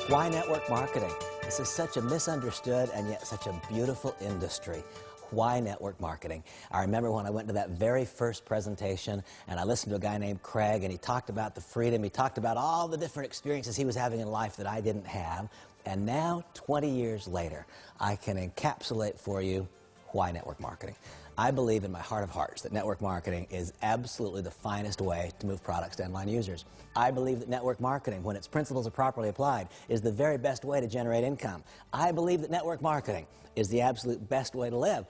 Why network marketing? This is such a misunderstood and yet such a beautiful industry. Why network marketing? I remember when I went to that very first presentation and I listened to a guy named Craig, and he talked about the freedom, he talked about all the different experiences he was having in life that I didn't have. And now, 20 years later, I can encapsulate for you why network marketing. I believe in my heart of hearts that network marketing is absolutely the finest way to move products to end-line users. I believe that network marketing, when its principles are properly applied, is the very best way to generate income. I believe that network marketing is the absolute best way to live.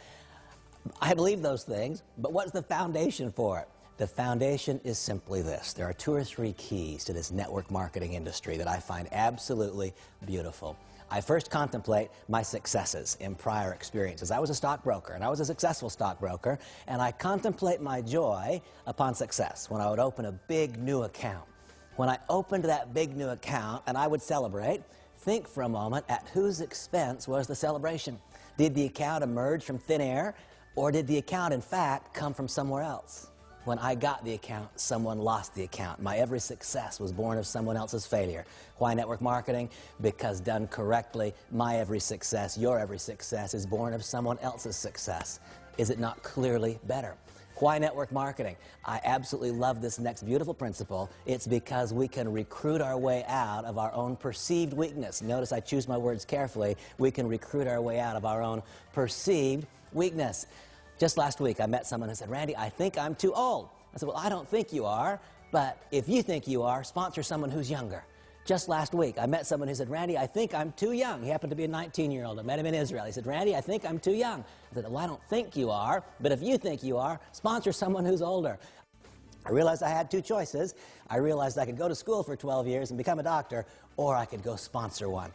I believe those things, but what's the foundation for it? The foundation is simply this. There are 2 or 3 keys to this network marketing industry that I find absolutely beautiful. I first contemplate my successes in prior experiences. I was a stockbroker, and I was a successful stockbroker, and I contemplate my joy upon success when I would open a big new account. When I opened that big new account and I would celebrate, think for a moment at whose expense was the celebration. Did the account emerge from thin air, or did the account in fact come from somewhere else? When I got the account, someone lost the account. My every success was born of someone else's failure. Why network marketing? Because done correctly, my every success, your every success is born of someone else's success. Is it not clearly better? Why network marketing? I absolutely love this next beautiful principle. It's because we can recruit our way out of our own perceived weakness. Notice I choose my words carefully. We can recruit our way out of our own perceived weakness. Just last week, I met someone who said, "Randy, I think I'm too old." I said, "Well, I don't think you are, but if you think you are, sponsor someone who's younger." Just last week, I met someone who said, "Randy, I think I'm too young." He happened to be a 19-year-old. I met him in Israel. He said, "Randy, I think I'm too young." I said, "Well, I don't think you are, but if you think you are, sponsor someone who's older." I realized I had 2 choices. I realized I could go to school for 12 years and become a doctor, or I could go sponsor one.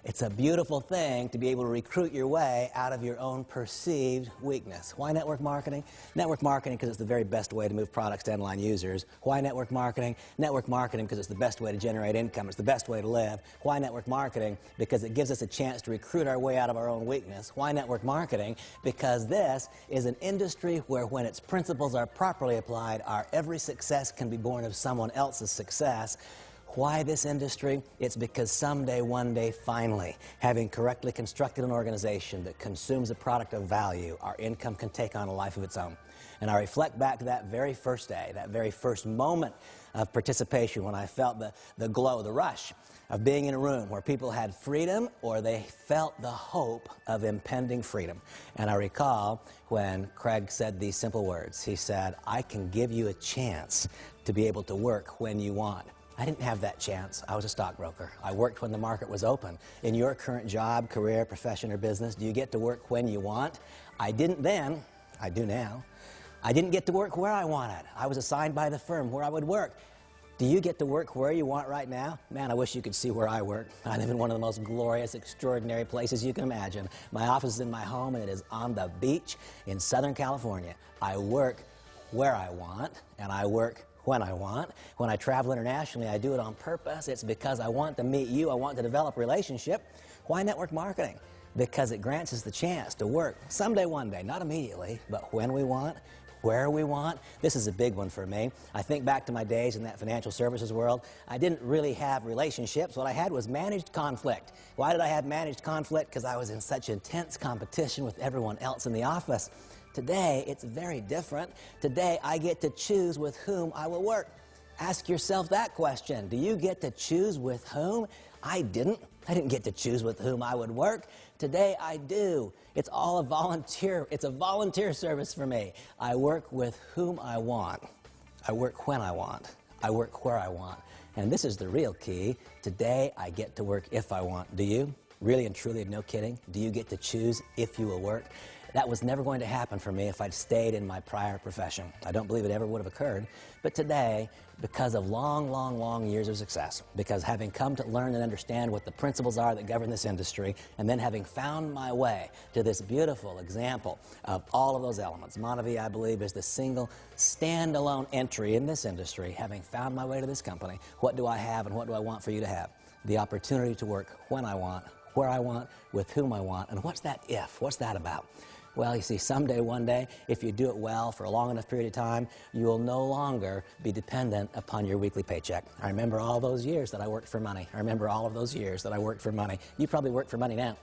It's a beautiful thing to be able to recruit your way out of your own perceived weakness. Why network marketing? Network marketing because it's the very best way to move products to end-line users. Why network marketing? Network marketing because it's the best way to generate income. It's the best way to live. Why network marketing? Because it gives us a chance to recruit our way out of our own weakness. Why network marketing? Because this is an industry where when its principles are properly applied, our every success can be born of someone else's success. Why this industry? It's because someday, one day, finally, having correctly constructed an organization that consumes a product of value, our income can take on a life of its own. And I reflect back to that very first day, that very first moment of participation when I felt the glow, the rush of being in a room where people had freedom or they felt the hope of impending freedom. And I recall when Craig said these simple words. He said, "I can give you a chance to be able to work when you want." I didn't have that chance. I was a stockbroker. I worked when the market was open. In your current job, career, profession, or business, do you get to work when you want? I didn't then. I do now. I didn't get to work where I wanted. I was assigned by the firm where I would work. Do you get to work where you want right now? Man, I wish you could see where I work. I live in one of the most glorious, extraordinary places you can imagine. My office is in my home, and it is on the beach in Southern California. I work where I want, and I work when I want. When I travel internationally, I do it on purpose. It's because I want to meet you. I want to develop a relationship. Why network marketing? Because it grants us the chance to work someday, one day, not immediately, but when we want, where we want. This is a big one for me. I think back to my days in that financial services world. I didn't really have relationships. What I had was managed conflict. Why did I have managed conflict? Because I was in such intense competition with everyone else in the office. Today, it's very different. Today, I get to choose with whom I will work. Ask yourself that question. Do you get to choose with whom? I didn't. I didn't get to choose with whom I would work. Today, I do. It's all a volunteer. It's a volunteer service for me. I work with whom I want. I work when I want. I work where I want. And this is the real key. Today, I get to work if I want. Do you? Really and truly, no kidding? Do you get to choose if you will work? That was never going to happen for me if I'd stayed in my prior profession. I don't believe it ever would have occurred. But today, because of long, long, long years of success, because having come to learn and understand what the principles are that govern this industry, and then having found my way to this beautiful example of all of those elements, MONAVIE, I believe, is the single standalone entry in this industry. Having found my way to this company, what do I have and what do I want for you to have? The opportunity to work when I want, where I want, with whom I want. And what's that if? What's that about? Well, you see, someday, one day, if you do it well for a long enough period of time, you will no longer be dependent upon your weekly paycheck. I remember all those years that I worked for money. I remember all of those years that I worked for money. You probably work for money now.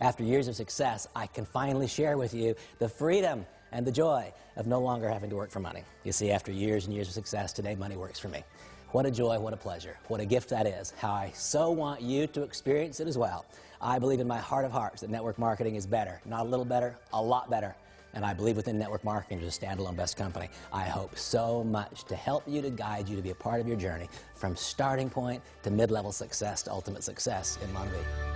After years of success, I can finally share with you the freedom and the joy of no longer having to work for money. You see, after years and years of success, today money works for me. What a joy, what a pleasure, what a gift that is. How I so want you to experience it as well. I believe in my heart of hearts that network marketing is better. Not a little better, a lot better. And I believe within network marketing there's a standalone best company. I hope so much to help you, to guide you, to be a part of your journey from starting point to mid-level success to ultimate success in MONAVIE.